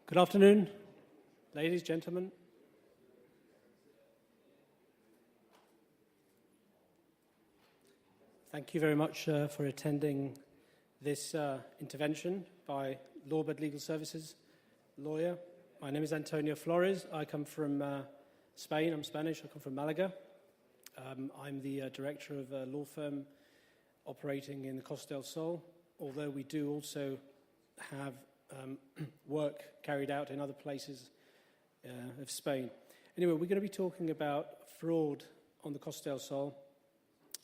Good afternoon, ladies, gentlemen. Thank you very much for attending this intervention by Lawbird Legal Services lawyer. My name is Antonio Flores. I come from Spain. I'm Spanish. I come from Malaga. I'm the director of a law firm operating in the Costa del Sol, although we do also have work carried out in other places of Spain. Anyway, we're going to be talking about fraud on the Costa del Sol.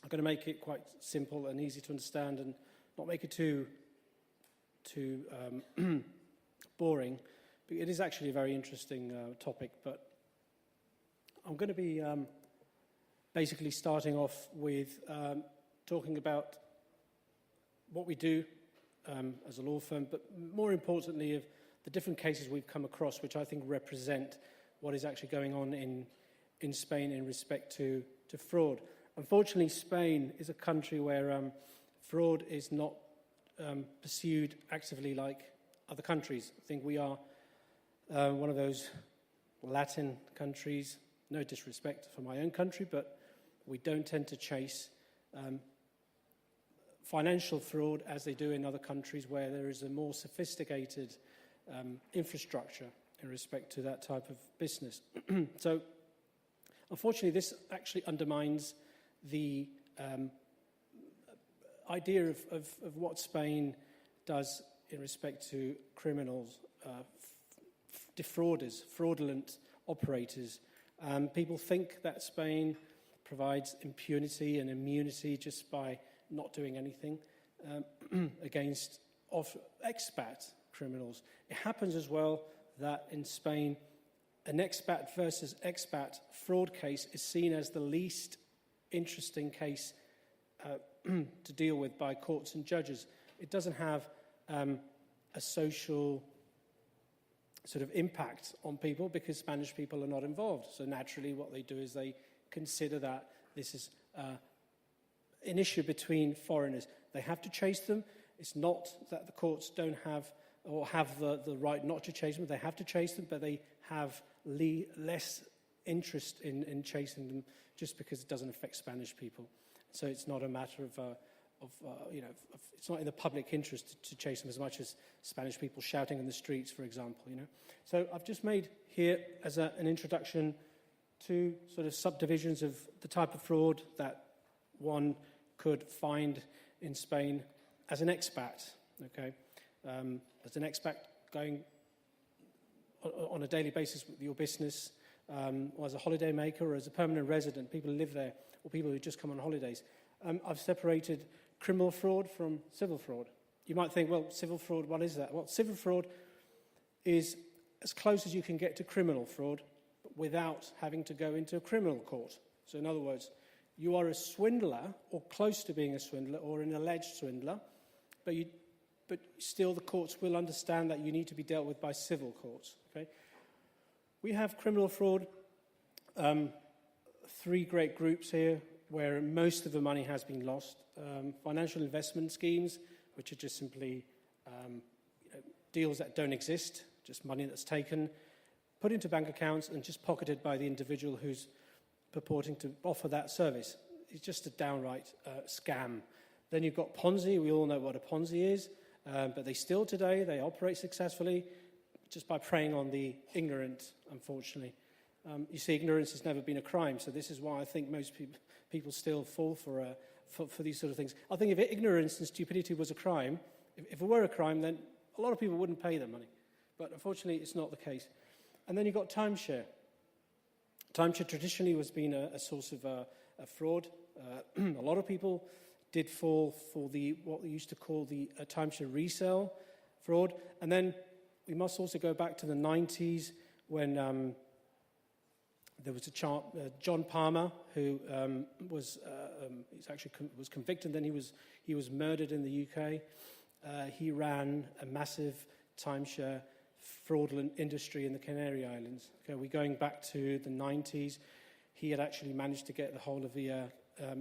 I'm going to make it quite simple and easy to understand and not make it too boring. But it is actually a very interesting topic, but I'm going to be basically starting off with talking about what we do as a law firm, but more importantly of the different cases we've come across, which I think represent what is actually going on in Spain in respect to fraud. Unfortunately, Spain is a country where fraud is not pursued actively like other countries. I think we are one of those Latin countries, no disrespect for my own country, but we don't tend to chase financial fraud as they do in other countries where there is a more sophisticated infrastructure in respect to that type of business. So, unfortunately, this actually undermines the idea of what Spain does in respect to criminals, defrauders, fraudulent operators. People think that Spain provides impunity and immunity just by not doing anything against expat criminals. It happens as well that in Spain, an expat versus expat fraud case is seen as the least interesting case to deal with by courts and judges. It doesn't have a social sort of impact on people because Spanish people are not involved. So naturally what they do is they consider that this is an issue between foreigners. They have to chase them. It's not that the courts don't have or have the right not to chase them. They have to chase them, but they have less interest in chasing them just because it doesn't affect Spanish people. So it's not a matter of it's not in the public interest to chase them as much as Spanish people shouting in the streets, for example. So I've just made here as an introduction two sort of subdivisions of the type of fraud that one could find in Spain as an expat. Okay, as an expat going on a daily basis with your business, or as a holiday maker, or as a permanent resident, people who live there, or people who just come on holidays. I've separated criminal fraud from civil fraud. You might think, well, civil fraud, what is that? Well, civil fraud is as close as you can get to criminal fraud, but without having to go into a criminal court. So in other words, you are a swindler, or close to being a swindler, or an alleged swindler, but still the courts will understand that you need to be dealt with by civil courts. Okay? We have criminal fraud, three great groups here, where most of the money has been lost. Financial investment schemes, which are just simply deals that don't exist, just money that's taken, put into bank accounts and just pocketed by the individual who's purporting to offer that service. It's just a downright scam. Then you've got Ponzi. We all know what a Ponzi is, but they still today, they operate successfully just by preying on the ignorant, unfortunately. You see, ignorance has never been a crime, so this is why I think most people still fall for these sort of things. I think if ignorance and stupidity was a crime, if it were a crime, then a lot of people wouldn't pay their money. But unfortunately, it's not the case. And then you've got timeshare. Timeshare traditionally has been a source of a fraud. A lot of people did fall for what we used to call the timeshare resale fraud. And then we must also go back to the 90s when there was John Palmer who was convicted. Then he was murdered in the UK. He ran a massive timeshare fraudulent industry in the Canary Islands. Okay, we're going back to the 90s. He had actually managed to get the whole of the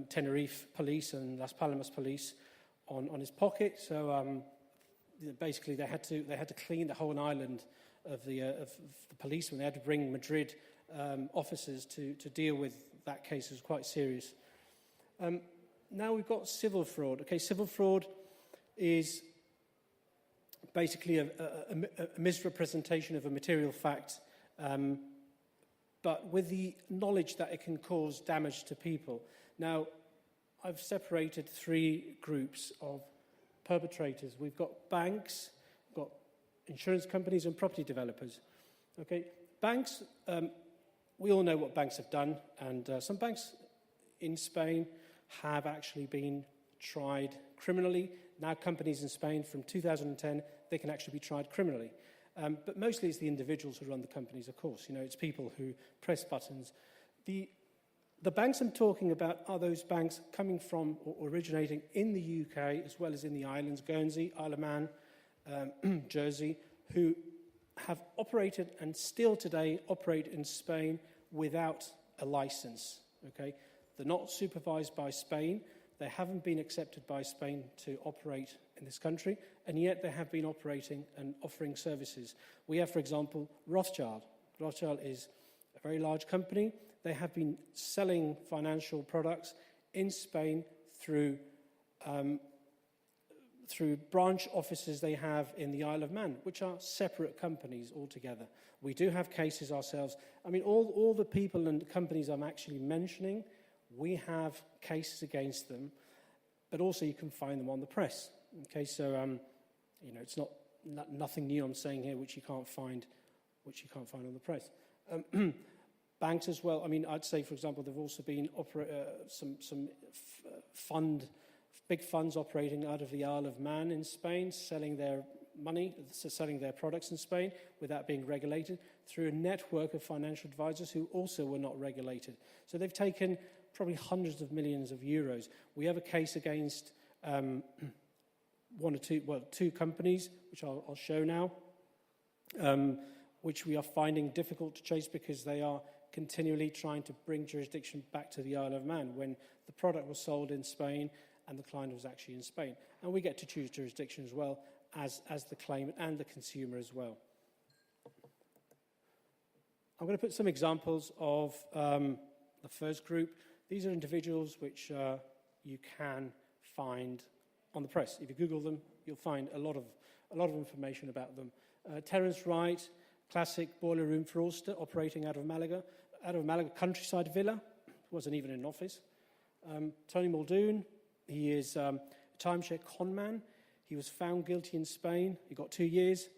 Tenerife police and Las Palmas police on his pocket. So basically they had to clean the whole island of the policemen. They had to bring Madrid officers to deal with that case. It was quite serious. Now we've got civil fraud. Okay, civil fraud is basically a misrepresentation of a material fact, but with the knowledge that it can cause damage to people. Now, I've separated three groups of perpetrators. We've got banks, we've got insurance companies, and property developers. Okay, banks, we all know what banks have done, and some banks in Spain have actually been tried criminally. Now companies in Spain from 2010, they can actually be tried criminally. But mostly it's the individuals who run the companies, of course. You know, it's people who press buttons. The banks I'm talking about are those banks coming from or originating in the UK as well as in the islands, Guernsey, Isle of Man, Jersey, who have operated and still today operate in Spain without a license. Okay, they're not supervised by Spain. They haven't been accepted by Spain to operate in this country, and yet they have been operating and offering services. We have, for example, Rothschild. Rothschild is a very large company. They have been selling financial products in Spain through branch offices they have in the Isle of Man, which are separate companies altogether. We do have cases ourselves. I mean, all the people and companies I'm actually mentioning, we have cases against them, but also you can find them on the press. Okay, so you know, it's nothing new I'm saying here which you can't find on the press. Banks as well. I mean, I'd say, for example, there've also been big funds operating out of the Isle of Man in Spain, selling their money, selling their products in Spain without being regulated through a network of financial advisors who also were not regulated. So they've taken probably hundreds of millions of euros. We have a case against two companies, which I'll show now, which we are finding difficult to chase because they are continually trying to bring jurisdiction back to the Isle of Man when the product was sold in Spain and the client was actually in Spain. And we get to choose jurisdiction as well as the claimant and the consumer as well. I'm going to put some examples of the first group. These are individuals which you can find on the press. If you Google them, you'll find a lot of information about them. Terence Wright, classic boiler room fraudster, operating out of Malaga countryside villa, wasn't even in office. Tony Muldoon, he is a timeshare conman. He was found guilty in Spain. He got 2 years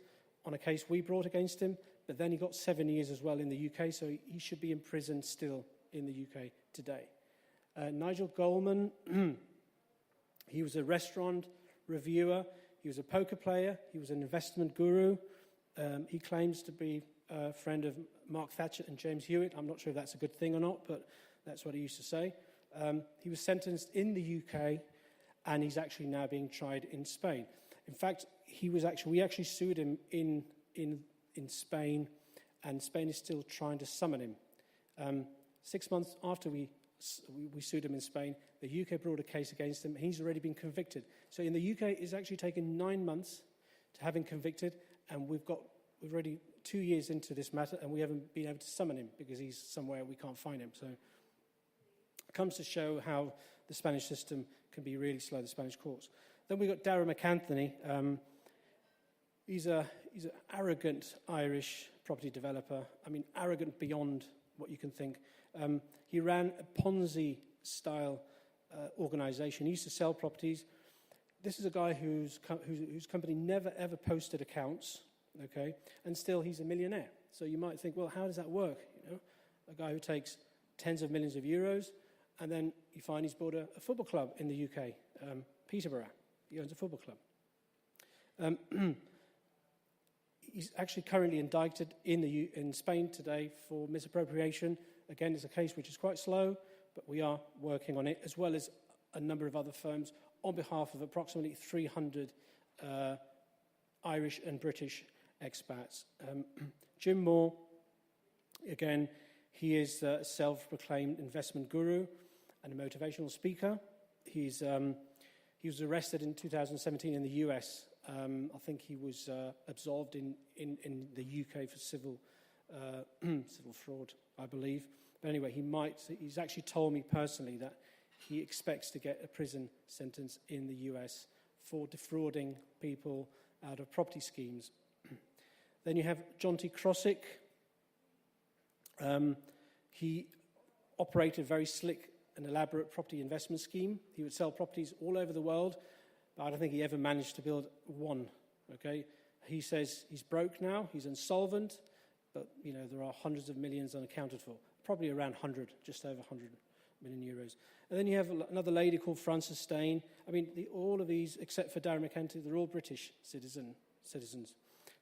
on a case we brought against him, but then he got 7 years as well in the UK, so he should be in prison still in the UK today. Nigel Goldman, he was a restaurant reviewer. He was a poker player. He was an investment guru. He claims to be a friend of Mark Thatcher and James Hewitt. I'm not sure if that's a good thing or not, but that's what he used to say. He was sentenced in the UK, and he's actually now being tried in Spain. In fact, we actually sued him in Spain, and Spain is still trying to summon him. 6 months after we sued him in Spain, the UK brought a case against him. He's already been convicted. So in the UK, it's actually taken 9 months to have him convicted, and we're already 2 years into this matter, and we haven't been able to summon him because he's somewhere we can't find him. So it comes to show how the Spanish system can be really slow, the Spanish courts. Then we've got Darragh McAnthony. He's an arrogant Irish property developer. I mean, arrogant beyond what you can think. He ran a Ponzi-style organization. He used to sell properties. This is a guy whose company never, ever posted accounts, okay? And still he's a millionaire. So you might think, well, how does that work? You know, a guy who takes tens of millions of euros, and then you find he's bought a football club in the UK, Peterborough. He owns a football club. He's actually currently indicted in Spain today for misappropriation. Again, it's a case which is quite slow, but we are working on it, as well as a number of other firms on behalf of approximately 300 Irish and British expats. Jim Moore, again, he is a self-proclaimed investment guru and a motivational speaker. He was arrested in 2017 in the US I think he was absolved in the UK for civil fraud, I believe. But anyway, he's actually told me personally that he expects to get a prison sentence in the US for defrauding people out of property schemes. Then you have John T. Crossick. He operated a very slick and elaborate property investment scheme. He would sell properties all over the world, but I don't think he ever managed to build one. Okay, he says he's broke now, he's insolvent, but there are hundreds of millions unaccounted for, probably around 100, just over 100 million euros. And then you have another lady called Frances Stein. I mean, all of these, except for Darren McEntee, they're all British citizens.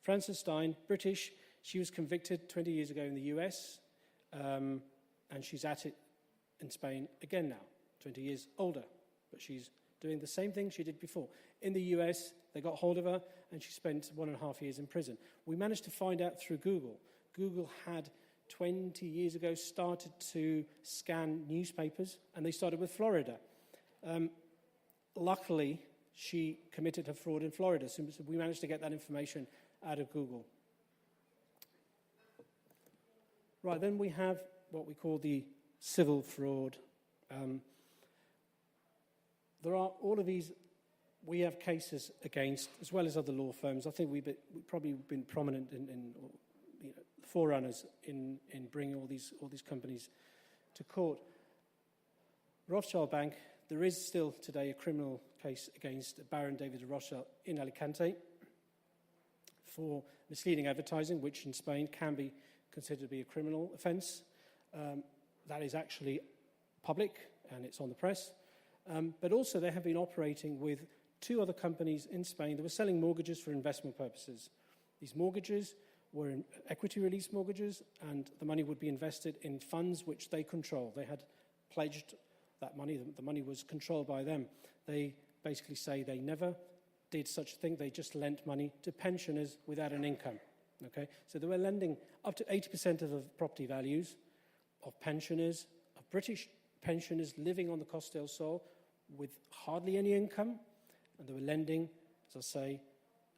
Frances Stein, British. She was convicted 20 years ago in the US, and she's at it in Spain again now, 20 years older. But she's doing the same thing she did before. In the US, they got hold of her, and she spent 1.5 years in prison. We managed to find out through Google. Google had 20 years ago started to scan newspapers, and they started with Florida. Luckily, she committed her fraud in Florida, so we managed to get that information out of Google. Right, then we have what we call the civil fraud. There are all of these, we have cases against, as well as other law firms. I think we've probably been prominent in forerunners in bringing all these companies to court. Rothschild Bank, there is still today a criminal case against Baron David de Rothschild in Alicante for misleading advertising, which in Spain can be considered to be a criminal offence. That is actually public and it's on the press. But also they have been operating with 2 other companies in Spain that were selling mortgages for investment purposes. These mortgages were equity release mortgages, and the money would be invested in funds which they control. They had pledged that money. The money was controlled by them. They basically say they never did such a thing. They just lent money to pensioners without an income. Okay, so they were lending up to 80% of the property values of pensioners, of British pensioners living on the Costa del Sol with hardly any income, and they were lending, as I say,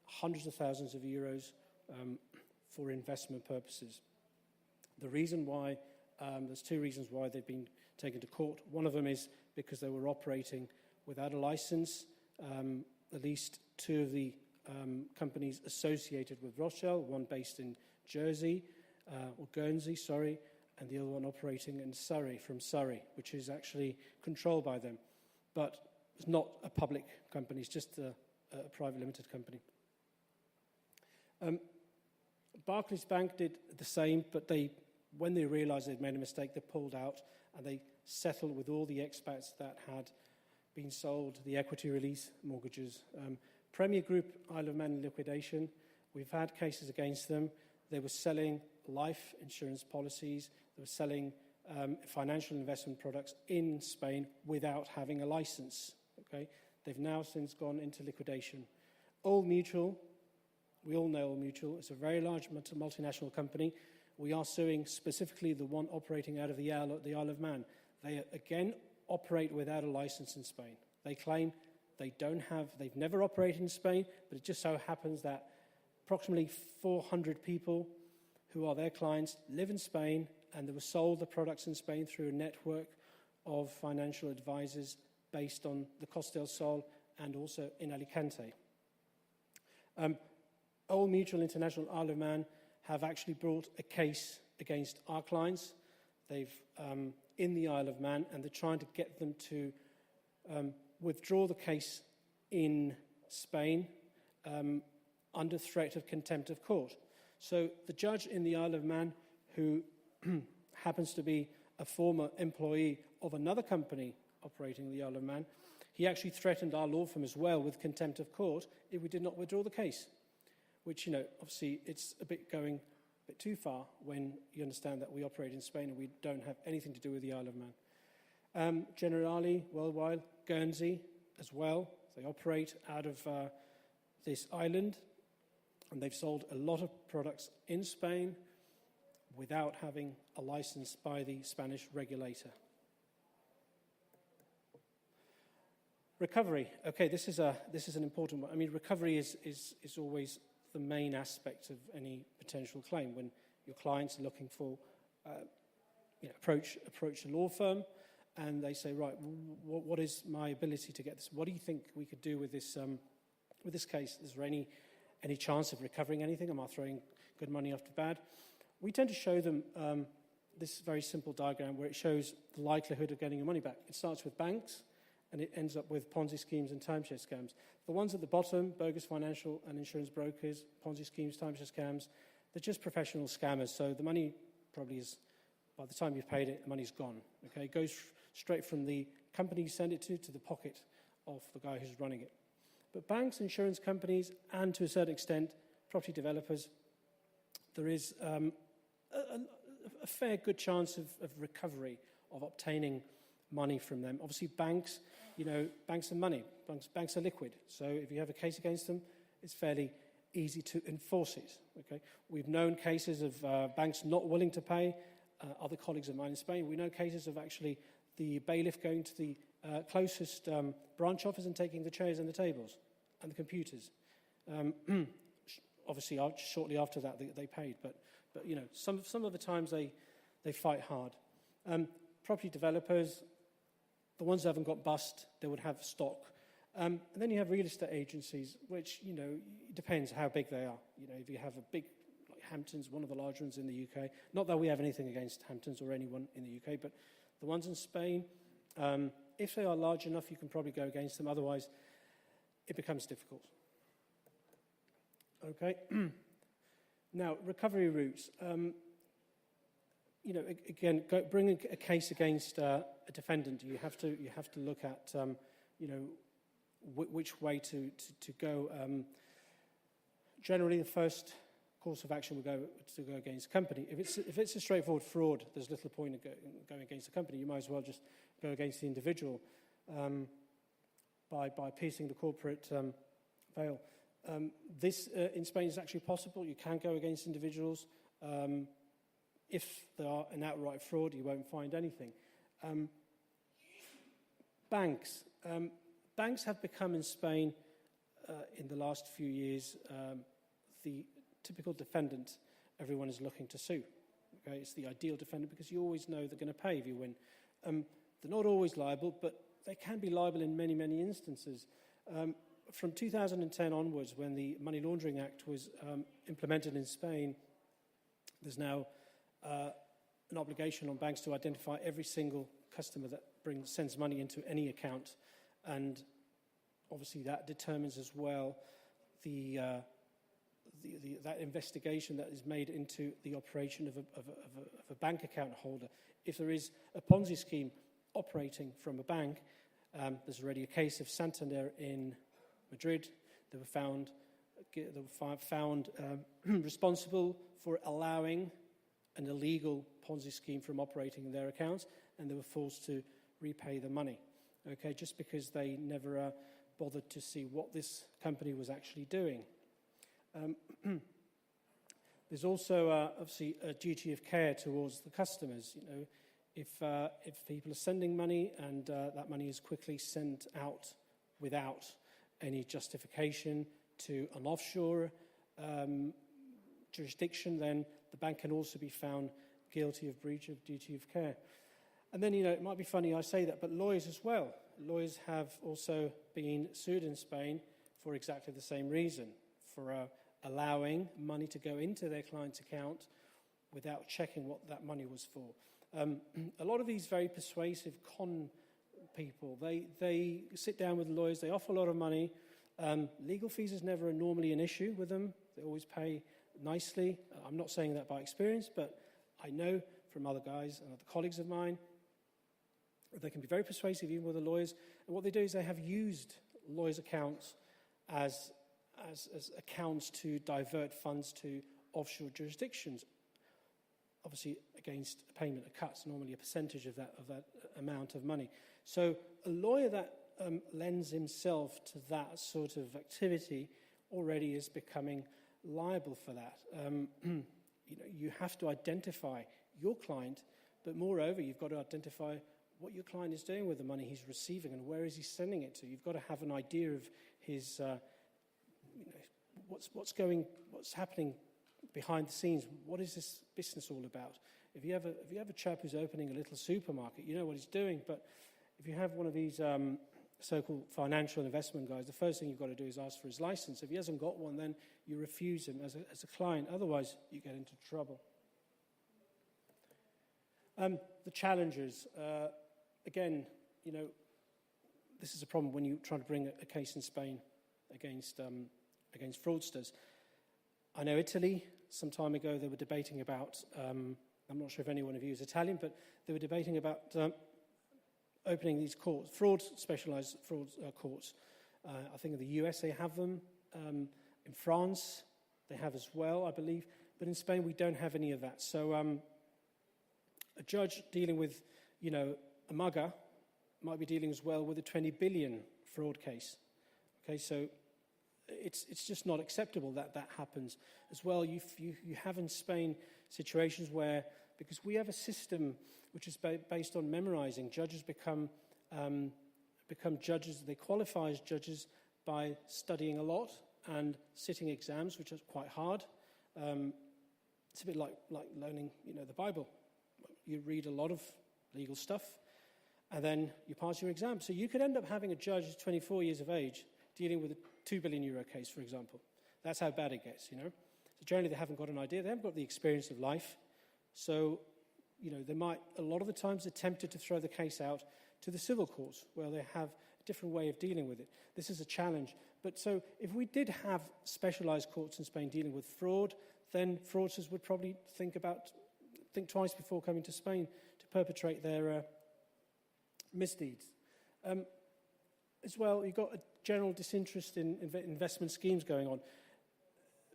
hundreds of thousands of euros for investment purposes. The reason why, there's 2 reasons why they've been taken to court. One of them is because they were operating without a license. At least 2 of the companies associated with Rothschild, one based in Guernsey, and the other one operating in Surrey, which is actually controlled by them. But it's not a public company, it's just a private limited company. Barclays Bank did the same, but when they realised they'd made a mistake, they pulled out and they settled with all the expats that had been sold the equity release mortgages. Premier Group, Isle of Man in liquidation. We've had cases against them. They were selling life insurance policies. They were selling financial investment products in Spain without having a license. Okay, they've now since gone into liquidation. Old Mutual, we all know Old Mutual. It's a very large multinational company. We are suing specifically the one operating out of the Isle of Man. They again operate without a license in Spain. They claim they've never operated in Spain, but it just so happens that approximately 400 people who are their clients live in Spain, and they were sold the products in Spain through a network of financial advisors based on the Costa del Sol and also in Alicante. Old Mutual International Isle of Man have actually brought a case against our clients. They've in the Isle of Man, and they're trying to get them to withdraw the case in Spain under threat of contempt of court. So the judge in the Isle of Man, who happens to be a former employee of another company operating in the Isle of Man, he actually threatened our law firm as well with contempt of court if we did not withdraw the case, which, obviously it's going a bit too far when you understand that we operate in Spain and we don't have anything to do with the Isle of Man. Generali, Worldwide, Guernsey as well. They operate out of this island, and they've sold a lot of products in Spain without having a license by the Spanish regulator. Recovery. Okay, this is an important one. I mean, recovery is always the main aspect of any potential claim. When your clients are looking for, approach a law firm, and they say, right, what is my ability to get this? What do you think we could do with this case? Is there any chance of recovering anything? Am I throwing good money after bad? We tend to show them this very simple diagram where it shows the likelihood of getting your money back. It starts with banks, and it ends up with Ponzi schemes and timeshare scams. The ones at the bottom, bogus financial and insurance brokers, Ponzi schemes, timeshare scams, they're just professional scammers. So the money probably is, by the time you've paid it, the money's gone. Okay, it goes straight from the company you send it to the pocket of the guy who's running it. But banks, insurance companies, and to a certain extent, property developers, there is a fair good chance of recovery, of obtaining money from them. Obviously, banks are money. Banks are liquid. So if you have a case against them, it's fairly easy to enforce it. Okay, we've known cases of banks not willing to pay. Other colleagues of mine in Spain, we know cases of actually the bailiff going to the closest branch office and taking the chairs and the tables and the computers. Obviously, shortly after that, they paid. But some of the times they fight hard. Property developers, the ones that haven't got bust, they would have stock. And then you have real estate agencies, which, it depends how big they are. If you have a big, like Hamptons, one of the large ones in the UK, not that we have anything against Hamptons or anyone in the UK, but the ones in Spain, if they are large enough, you can probably go against them. Otherwise, it becomes difficult. Okay. Now, recovery routes. Again, bring a case against a defendant. You have to look at, which way to go. Generally, the first course of action will go against a company. If it's a straightforward fraud, there's little point in going against a company. You might as well just go against the individual by piercing the corporate veil. This in Spain is actually possible. You can go against individuals. If they are an outright fraud, you won't find anything. Banks. Banks have become in Spain in the last few years the typical defendant everyone is looking to sue. Okay? It's the ideal defendant because you always know they're going to pay if you win. They're not always liable, but they can be liable in many, many instances. From 2010 onwards, when the Money Laundering Act was implemented in Spain, there's now an obligation on banks to identify every single customer that sends money into any account, and obviously that determines as well that investigation that is made into the operation of a bank account holder. If there is a Ponzi scheme operating from a bank, there's already a case of Santander in Madrid. They were found responsible for allowing an illegal Ponzi scheme from operating in their accounts, and they were forced to repay the money. Okay, just because they never bothered to see what this company was actually doing. There's also obviously a duty of care towards the customers. If people are sending money and that money is quickly sent out without any justification to an offshore jurisdiction, then the bank can also be found guilty of breach of duty of care. And then, it might be funny I say that, but lawyers as well. Lawyers have also been sued in Spain for exactly the same reason, for allowing money to go into their client's account without checking what that money was for. A lot of these very persuasive con people, they sit down with lawyers, they offer a lot of money. Legal fees is never normally an issue with them. They always pay nicely. I'm not saying that by experience, but I know from other guys and other colleagues of mine, they can be very persuasive even with the lawyers. And what they do is they have used lawyers' accounts as accounts to divert funds to offshore jurisdictions, obviously against a payment of cuts, normally a percentage of that amount of money. So a lawyer that lends himself to that sort of activity already is becoming liable for that. You have to identify your client, but moreover, you've got to identify what your client is doing with the money he's receiving and where is he sending it to. You've got to have an idea of his, what's happening behind the scenes. What is this business all about? If you have a chap who's opening a little supermarket, you know what he's doing. But if you have one of these so-called financial investment guys, the first thing you've got to do is ask for his license. If he hasn't got one, then you refuse him as a client. Otherwise, you get into trouble. The challenges, again, this is a problem when you try to bring a case in Spain against fraudsters. I know Italy, some time ago, they were debating about, I'm not sure if anyone of you is Italian, but they were debating about opening these courts, specialized fraud courts. I think in the US they have them. In France they have as well, I believe. But in Spain we don't have any of that. So a judge dealing with, a mugger might be dealing as well with a 20 billion fraud case. Okay, so it's just not acceptable that happens. As well, you have in Spain situations where, because we have a system which is based on memorizing, judges become judges, they qualify as judges by studying a lot and sitting exams, which is quite hard. It's a bit like learning, the Bible. You read a lot of legal stuff, and then you pass your exam. So you could end up having a judge who's 24 years of age dealing with a 2 billion euro case, for example. That's how bad it gets, So generally they haven't got an idea. They haven't got the experience of life. So, they might, a lot of the times, are tempted to throw the case out to the civil courts, where they have a different way of dealing with it. This is a challenge. But so if we did have specialized courts in Spain dealing with fraud, then fraudsters would probably think twice before coming to Spain to perpetrate their misdeeds. As well, you've got a general disinterest in investment schemes going on.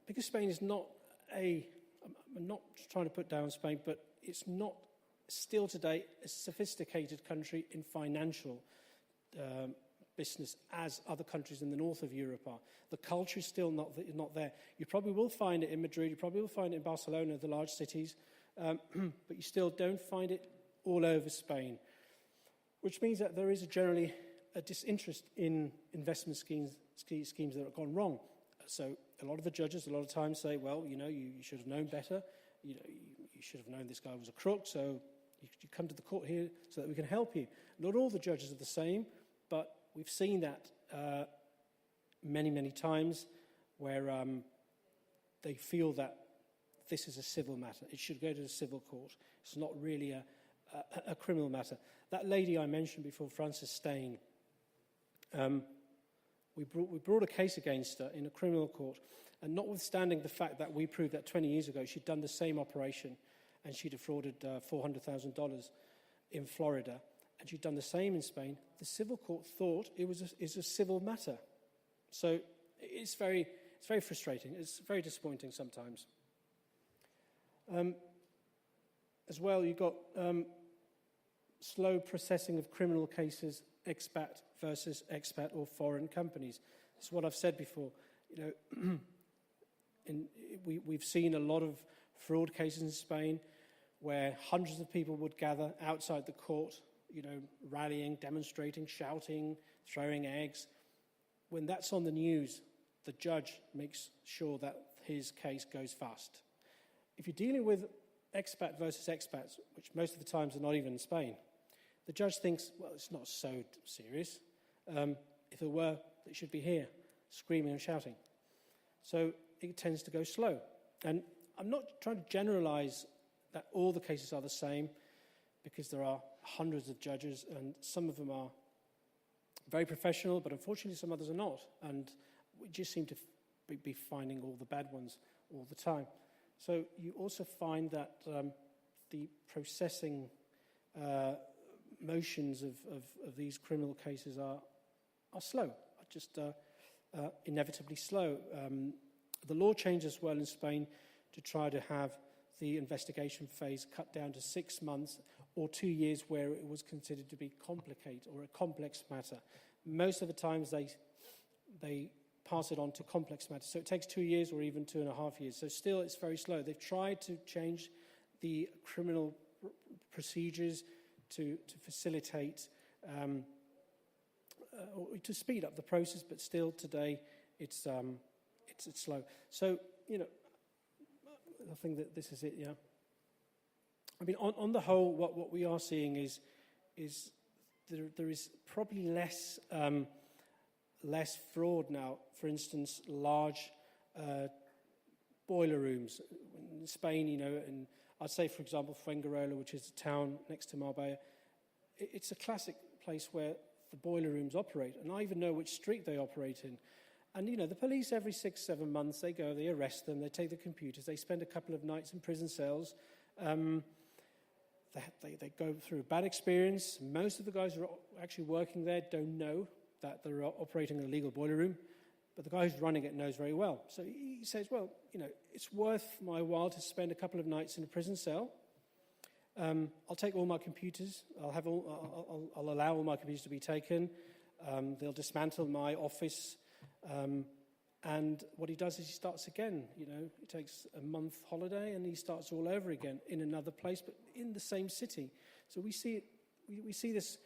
Because Spain is not I'm not trying to put down Spain, but it's not still today a sophisticated country in financial business as other countries in the north of Europe are. The culture is still not there. You probably will find it in Madrid, you probably will find it in Barcelona, the large cities, but you still don't find it all over Spain, which means that there is generally a disinterest in investment schemes that have gone wrong. So a lot of the judges, a lot of times say, well, you should have known better. You should have known this guy was a crook, so you come to the court here so that we can help you. Not all the judges are the same, but we've seen that many, many times where they feel that this is a civil matter. It should go to the civil court. It's not really a criminal matter. That lady I mentioned before, Frances Stain, we brought a case against her in a criminal court, and notwithstanding the fact that we proved that 20 years ago she'd done the same operation and she'd defrauded $400,000 in Florida, and she'd done the same in Spain, the civil court thought it was a civil matter. So it's very frustrating. It's very disappointing sometimes. As well, you've got slow processing of criminal cases, expat versus expat or foreign companies. It's what I've said before. We've seen a lot of fraud cases in Spain where hundreds of people would gather outside the court, rallying, demonstrating, shouting, throwing eggs. When that's on the news, the judge makes sure that his case goes fast. If you're dealing with expat versus expats, which most of the times are not even in Spain, the judge thinks, well, it's not so serious. If it were, it should be here, screaming and shouting. So it tends to go slow. And I'm not trying to generalize that all the cases are the same, because there are hundreds of judges, and some of them are very professional, but unfortunately some others are not. And we just seem to be finding all the bad ones all the time. So you also find that the processing motions of these criminal cases are slow, just inevitably slow. The law changed as well in Spain to try to have the investigation phase cut down to 6 months or 2 years where it was considered to be complicated or a complex matter. Most of the times they pass it on to complex matters. So it takes 2 years or even 2.5 years. So still it's very slow. They've tried to change the criminal procedures to facilitate or to speed up the process, but still today it's slow. So, I think that this is it, yeah. I mean, on the whole, what we are seeing is there is probably less fraud now. For instance, large boiler rooms in Spain, and I'd say, for example, Fuengirola, which is a town next to Marbella, it's a classic place where the boiler rooms operate, and I even know which street they operate in. And, the police every 6-7 months, they go, they arrest them, they take the computers, they spend a couple of nights in prison cells. They go through a bad experience. Most of the guys who are actually working there don't know that they're operating an illegal boiler room, but the guy who's running it knows very well. So he says, well, it's worth my while to spend a couple of nights in a prison cell. I'll take all my computers. I'll allow all my computers to be taken. They'll dismantle my office. And what he does is he starts again. He takes a month holiday and he starts all over again in another place, but in the same city. So we see it. We see this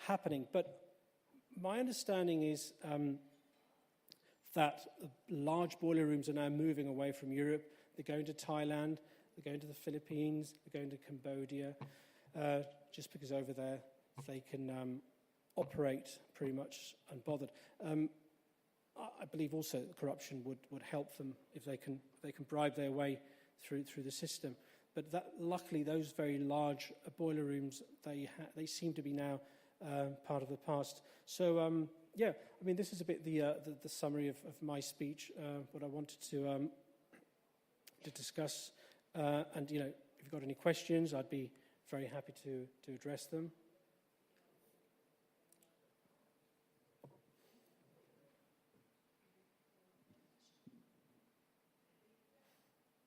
happening. But my understanding is that large boiler rooms are now moving away from Europe. They're going to Thailand. They're going to the Philippines. They're going to Cambodia, just because over there they can operate pretty much unbothered. I believe also that corruption would help them if they can bribe their way through the system. But luckily, those very large boiler rooms, they seem to be now part of the past. So this is a bit the summary of my speech, what I wanted to discuss. And if you've got any questions, I'd be very happy to address them.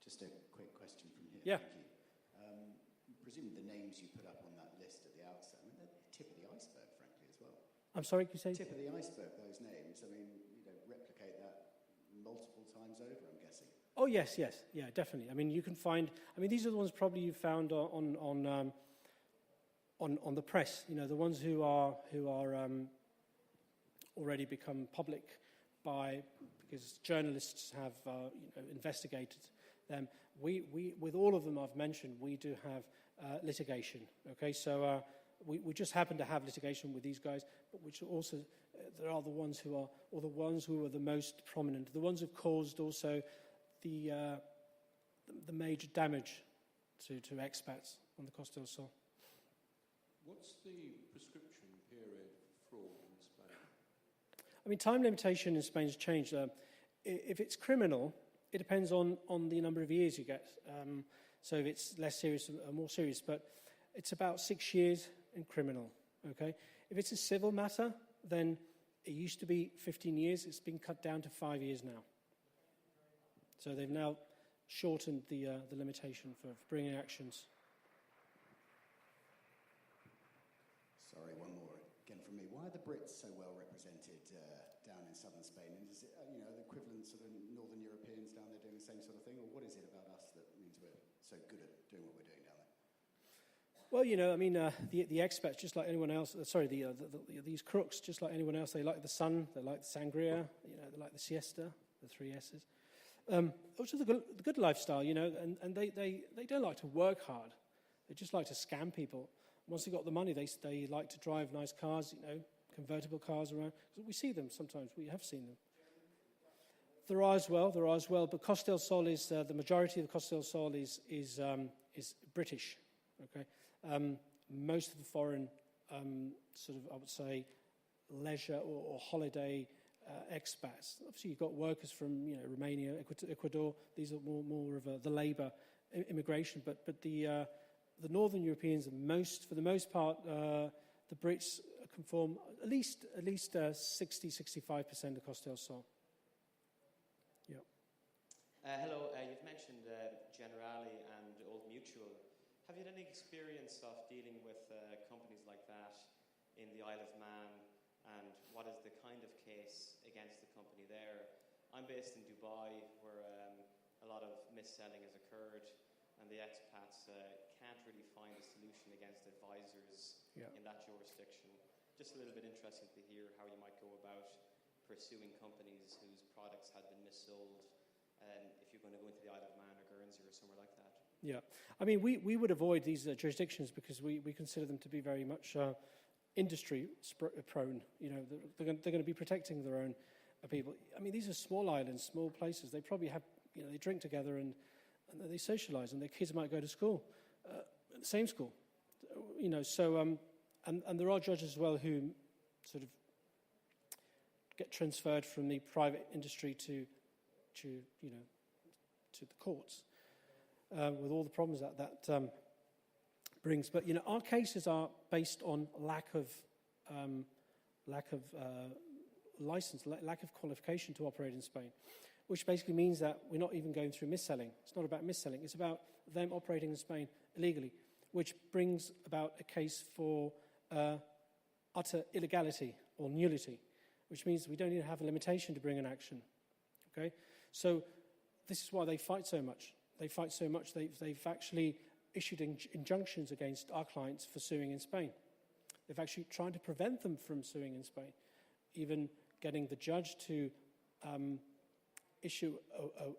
Just a quick question from here. Yeah. Thank you. Presume the names you put up on that list at the outset, they're the tip of the iceberg, frankly, as well. I'm sorry, can you say? Tip of the iceberg, those names. Replicate that multiple times over, I'm guessing. Oh, yes. Yeah, definitely. You can find... these are the ones probably you found on the press, the ones who are already become public because journalists have investigated them. We with all of them I've mentioned, we do have litigation. Okay, so we just happen to have litigation with these guys, but which also there are the ones who are the most prominent, the ones who've caused also the major damage to expats on the Costa del Sol. What's the prescription period for fraud in Spain? Time limitation in Spain has changed. If it's criminal, it depends on the number of years you get. So if it's less serious or more serious, but it's about 6 years in criminal. Okay. If it's a civil matter, then it used to be 15 years. It's been cut down to 5 years now. So they've now shortened the limitation for bringing actions. Sorry, one more again from me. Why are the Brits so well represented down in southern Spain? And is it, the equivalent sort of northern Europeans down there doing the same sort of thing, or what is it about us that means we're so good at doing what we're doing down there? Well, the expats, just like anyone else. These crooks, just like anyone else, they like the sun, they like the sangria, they like the siesta, the 3 S's. Also the good lifestyle, and they don't like to work hard. They just like to scam people. Once they've got the money, they like to drive nice cars, convertible cars around. We see them sometimes. We have seen them. There are as well. But Costa del Sol is the majority of the Costa del Sol is British. Okay, most of the foreign sort of, I would say, leisure or holiday expats. Obviously, you've got workers from Romania, Ecuador. These are more of the labour immigration. But the Northern Europeans, for the most part, the Brits conform at least 60-65% of Costa del Sol. Yeah. Hello. You've mentioned Generali and Old Mutual. Have you had any experience of dealing with companies like that in the Isle of Man? And what is the kind of case against the company there? I'm based in Dubai, where a lot of mis-selling has occurred, and and the expats can't really find a solution against advisors in that jurisdiction. Just a little bit interesting to hear how you might go about pursuing companies whose products had been missold, if you're going to go into the Isle of Man or Guernsey or somewhere like that. Yeah, I mean, we would avoid these jurisdictions because we consider them to be very much industry prone. You know, they're going to be protecting their own people. I mean, these are small islands, small places. They probably have, you know, they drink together and they socialise, and their kids might go to school, the same school. You know, so and there are judges as well who sort of get transferred from the private industry to you know, to the courts, with all the problems that brings. But, you know, our cases are based on lack of license, lack of qualification to operate in Spain, which basically means that we're not even going through mis-selling. It's not about mis-selling. It's about them operating in Spain illegally, which brings about a case for utter illegality or nullity, which means we don't even have a limitation to bring an action. Okay? So this is why they fight so much. They fight so much, they've actually issued injunctions against our clients for suing in Spain. They've actually tried to prevent them from suing in Spain, even getting the judge to issue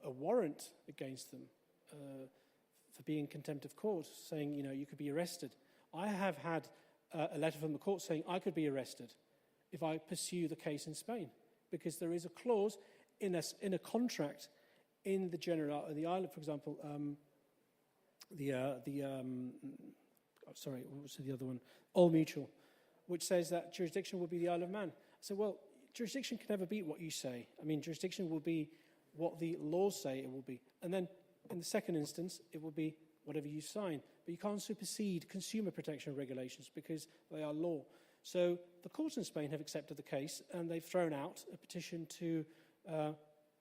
a warrant against them for being in contempt of court, saying, you know, you could be arrested. I have had a letter from the court saying I could be arrested if I pursue the case in Spain, because there is a clause in a contract in the island, for example, sorry, what was the other one? All Mutual, which says that jurisdiction will be the Isle of Man. I said, well, jurisdiction can never be what you say. I mean, jurisdiction will be what the laws say it will be. And then in the second instance, it will be whatever you sign. But you can't supersede consumer protection regulations because they are law. So the courts in Spain have accepted the case, and they've thrown out a petition to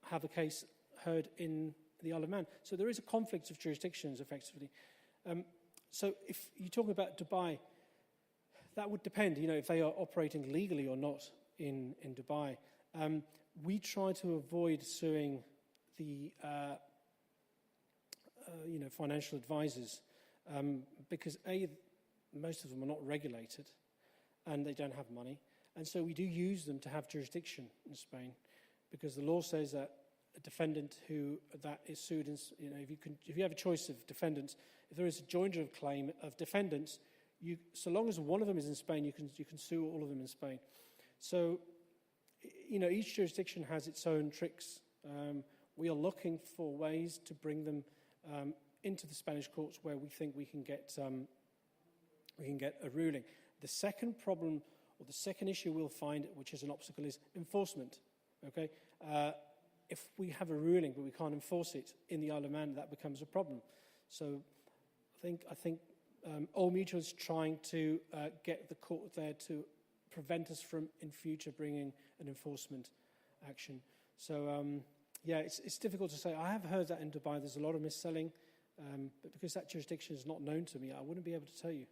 have the case heard in the Isle of Man. So there is a conflict of jurisdictions, effectively. So if you're talking about Dubai, that would depend, you know, if they are operating legally or not in Dubai. We try to avoid suing the you know, financial advisors because most of them are not regulated and they don't have money, and so we do use them to have jurisdiction in Spain, because the law says that a defendant that is sued, you know, if you have a choice of defendants, if there is a joinder of claim of defendants, so long as one of them is in Spain, you can sue all of them in Spain. So, you know, each jurisdiction has its own tricks. We are looking for ways to bring them into the Spanish courts where we think we can get a ruling. The second problem, or the second issue we'll find, which is an obstacle, is enforcement. Okay, if we have a ruling but we can't enforce it in the Isle of Man, that becomes a problem. So, I think All Mutual is trying to get the court there to prevent us from, in future, bringing an enforcement action. So, yeah, it's difficult to say. I have heard that in Dubai there's a lot of mis-selling, but because that jurisdiction is not known to me, I wouldn't be able to tell you,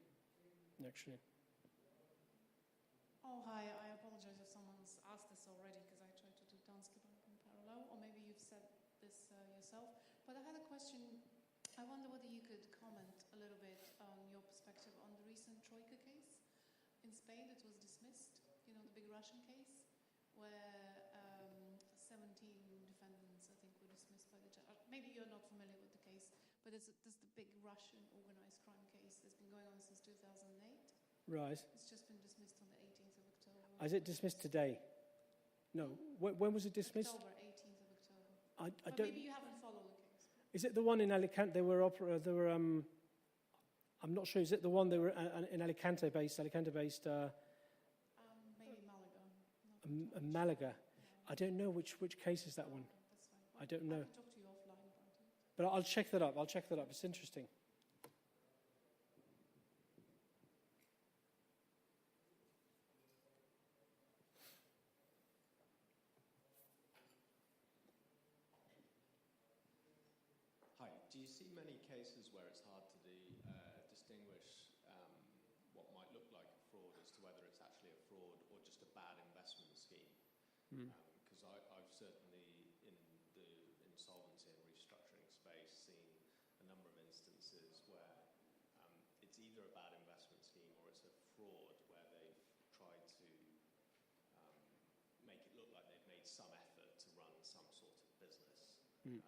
actually. Oh, hi. I apologize if someone's asked this already, because I tried to do Danske Bank in parallel, or maybe you've said this yourself. But I had a question. I wonder whether you could comment a little bit on your perspective on the recent Troika case in Spain that was dismissed, you know, the big Russian case, where 17 defendants, I think, were dismissed by the judge. Maybe you're not familiar with the case, but there's the big Russian organized crime case that's been going on since 2008. Right. It's just been dismissed on the 18th of October. Is it dismissed today? No. When was it dismissed? October, 18th of October. I But don't. maybe you haven't followed the case. Is it the one in Alicante? They were. I'm not sure. Is it the one they were in Alicante based? Maybe Malaga. Malaga. I don't know which case is that one. That's fine. I don't know. I can talk to you offline about it. But I'll check that up. It's interesting. Hi. Do you see many cases where it's hard to distinguish what might look like a fraud as to whether it's actually a fraud or just a bad investment scheme? Because I've certainly, in the insolvency and restructuring space, seen a number of instances either a bad investment scheme or it's a fraud where they've tried to make it look like they've made some effort to run some sort of business. And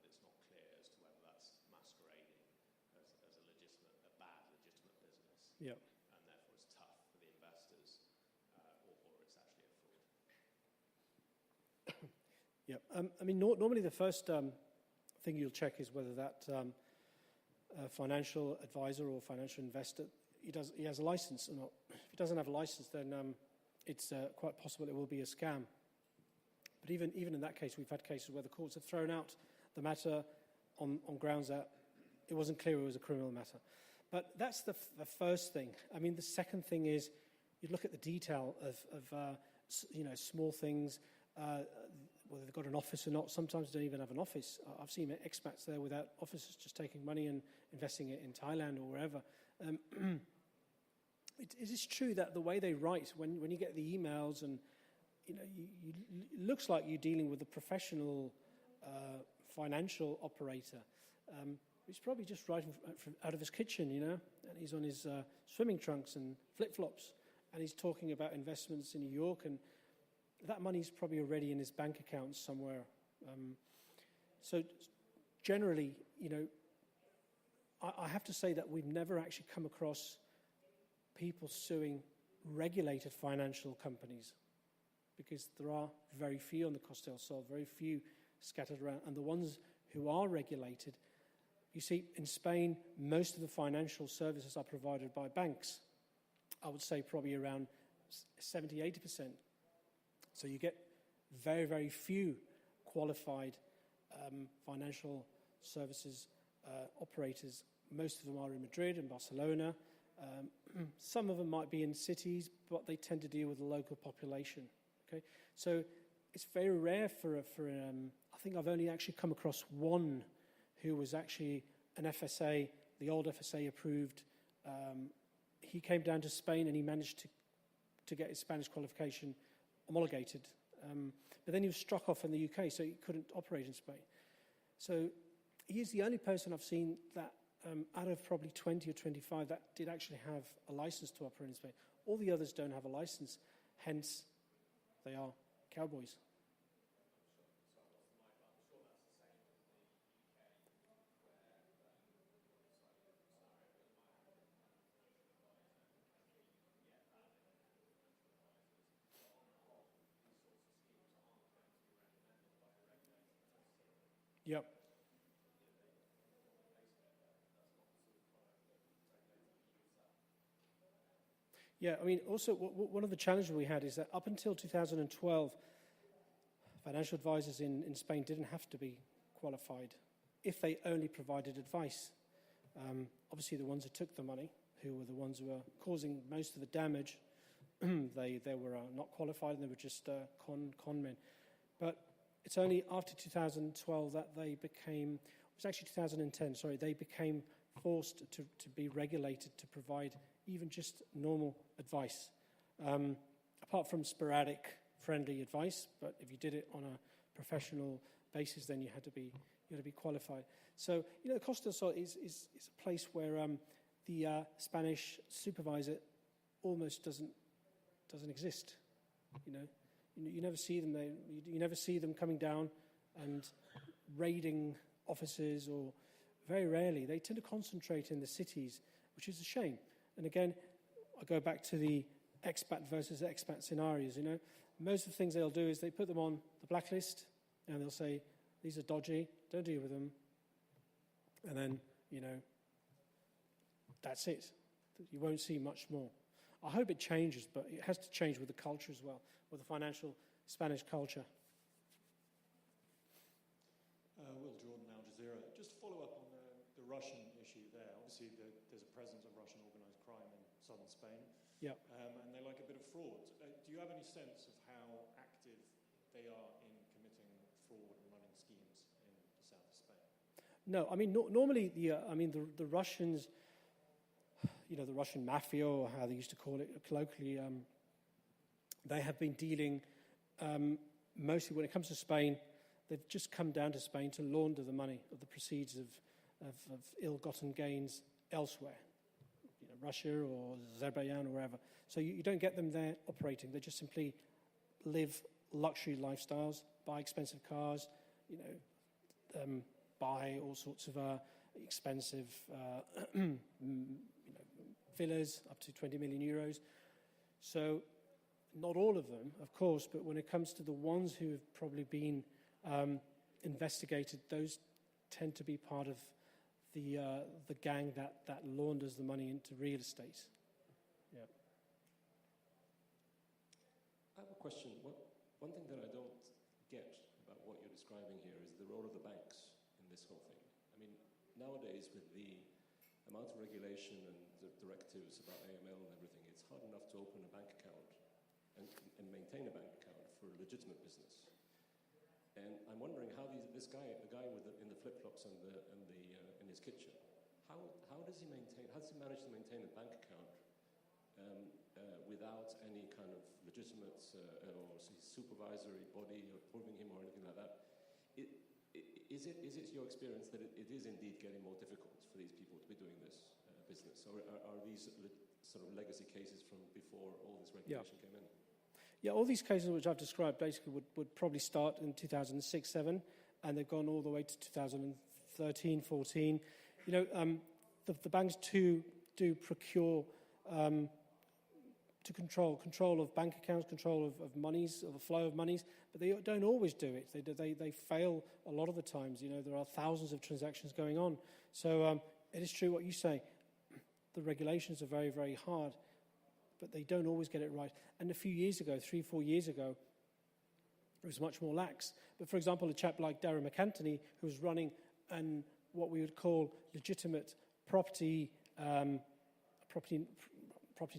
it's not clear as to whether that's masquerading as a bad legitimate business. Yeah. And therefore it's tough for the investors, or it's actually a fraud. Yeah. I mean, normally the first thing you'll check is whether that financial advisor or financial investor, he has a license or not. If he doesn't have a license, then it's quite possible it will be a scam. But even in that case, we've had cases where the courts have thrown out the matter on grounds that it wasn't clear it was a criminal matter. But that's the first thing. I mean, the second thing is you look at the detail of small things, whether they've got an office or not. Sometimes they don't even have an office. I've seen expats there without offices, just taking money and investing it in Thailand or wherever. It is true that the way they write, when you get the emails and, it looks like you're dealing with a professional financial operator. He's probably just writing out of his kitchen, and he's on his swimming trunks and flip-flops, and he's talking about investments in New York, and that money's probably already in his bank account somewhere. So generally, I have to say that we've never actually come across people suing regulated financial companies, because there are very few on the Costa del Sol, very few scattered around, and the ones who are regulated, you see, in Spain, most of the financial services are provided by banks. I would say probably around 70, 80%. So you get very, very few qualified financial services operators. Most of them are in Madrid and Barcelona. Some of them might be in cities, but they tend to deal with the local population. Okay, so it's very rare for I think I've only actually come across one who was actually an FSA, the old FSA approved. He came down to Spain and he managed to get his Spanish qualification homologated. But then he was struck off in the UK, so he couldn't operate in Spain. So he is the only person I've seen that out of probably 20 or 25 that did actually have a license to operate in Spain. All the others don't have a license, hence they are cowboys. Yep. Yeah, I mean, also, one of the challenges we had is that up until 2012, financial advisors in Spain didn't have to be qualified if they only provided advice. Obviously, the ones who took the money, who were the ones who were causing most of the damage, they were not qualified and they were just con men. But it's only after 2012 that they became, it was actually 2010, sorry, they became forced to be regulated to provide even just normal advice. Apart from sporadic, friendly advice, but if you did it on a professional basis, then you had to be qualified. So, the Costa del Sol is a place where the Spanish supervisor almost doesn't exist. You never see them. You never see them coming down and raiding offices, or very rarely. They tend to concentrate in the cities, which is a shame. And again, I go back to the expat versus expat scenarios. Most of the things they'll do is they put them on the blacklist, and they'll say, these are dodgy, don't deal with them. And then, that's it. You won't see much more. I hope it changes, but it has to change with the culture as well, with the financial Spanish culture. Will Jordan, Al Jazeera. Just to follow up on the Russian issue there. Obviously, there's a presence of Russian organised crime in southern Spain. Yeah. And they like a bit of fraud. Do you have any sense of how active they are in committing fraud and running schemes in the south of Spain? No, I mean, normally the Russians, the Russian mafia, or how they used to call it colloquially, they have been dealing mostly when it comes to Spain. They've just come down to Spain to launder the money of the proceeds of ill-gotten gains elsewhere. Russia or Azerbaijan or wherever. So you don't get them there operating. They just simply live luxury lifestyles, buy expensive cars, buy all sorts of expensive villas up to 20 million euros. So not all of them, of course, but when it comes to the ones who have probably been investigated, those tend to be part of the gang that launders the money into real estate. Yeah. I have a question. One thing that I don't get about what you're describing here is the role of the banks in this whole thing. I mean, nowadays with the amount of regulation and the directives about AML and everything, it's hard enough to open a bank account and maintain a bank account for a legitimate business. And I'm wondering how this guy, the guy in the flip-flops and in his kitchen, how does he manage to maintain a bank account without any kind of legitimate or supervisory body approving him or anything like that? Is it your experience that it is indeed getting more difficult for these people to be doing this business, or are these sort of legacy cases from before all this regulation came in? Yeah, all these cases which I've described basically would probably start in 2006-07, and they've gone all the way to 2013-14. The banks do procure to control of bank accounts, control of monies, of the flow of monies, but they don't always do it. They fail a lot of the times. There are thousands of transactions going on. So it is true what you say. The regulations are very, very hard, but they don't always get it right. And a few years ago, 3-4 years ago, it was much more lax. But for example, a chap like Darren McAntony, who was running what we would call legitimate property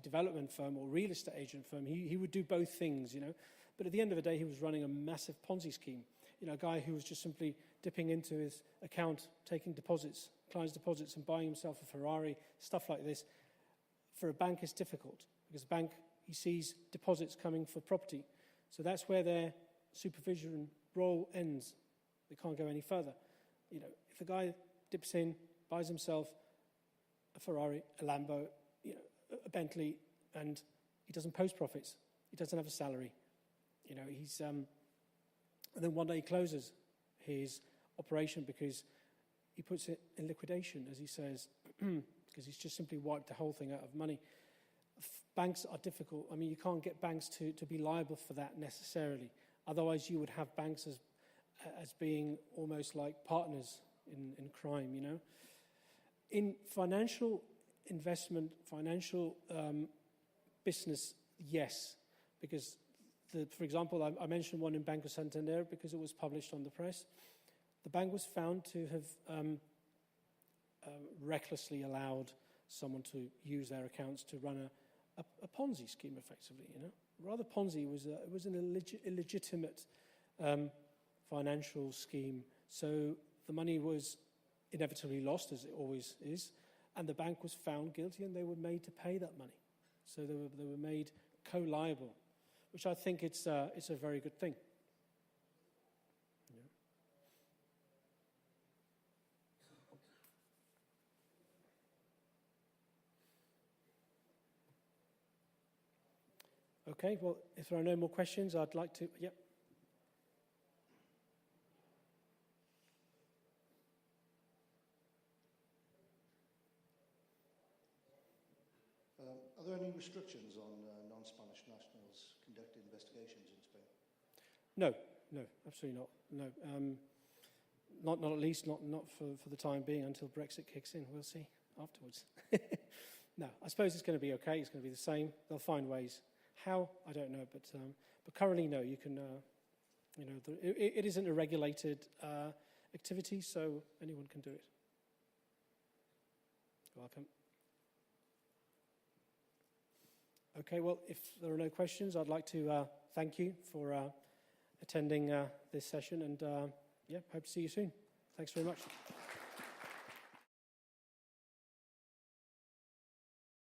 development firm or real estate agent firm, he would do both things, But at the end of the day, he was running a massive Ponzi scheme. A guy who was just simply dipping into his account, taking deposits, clients' deposits, and buying himself a Ferrari, stuff like this. For a bank, it's difficult because a bank, he sees deposits coming for property. So that's where their supervision role ends. They can't go any further. If a guy dips in, buys himself a Ferrari, a Lambo, a Bentley, and he doesn't post profits, he doesn't have a salary, and then one day he closes his operation because he puts it in liquidation, as he says, because he's just simply wiped the whole thing out of money. Banks are difficult. I mean, you can't get banks to be liable for that necessarily. Otherwise, you would have banks as being almost like partners in crime, In financial investment, financial business, yes, because, for example, I mentioned one in Banco Santander because it was published on the press. The bank was found to have recklessly allowed someone to use their accounts to run a Ponzi scheme, effectively. Rather Ponzi, it was an illegitimate financial scheme. So the money was inevitably lost, as it always is, and the bank was found guilty, and they were made to pay that money. So they were made co-liable, which I think it's a very good thing. Okay, well, if there are no more questions, I'd like to... Yep. Are there any restrictions on non-Spanish nationals conducting investigations in Spain? No, absolutely not. No, not at least, not for the time being until Brexit kicks in. We'll see afterwards. No, I suppose it's going to be okay. It's going to be the same. They'll find ways. How? I don't know, but currently, no. You can, it isn't a regulated activity, so anyone can do it. You're welcome. Okay, well, if there are no questions, I'd like to thank you for attending this session, and hope to see you soon. Thanks very much.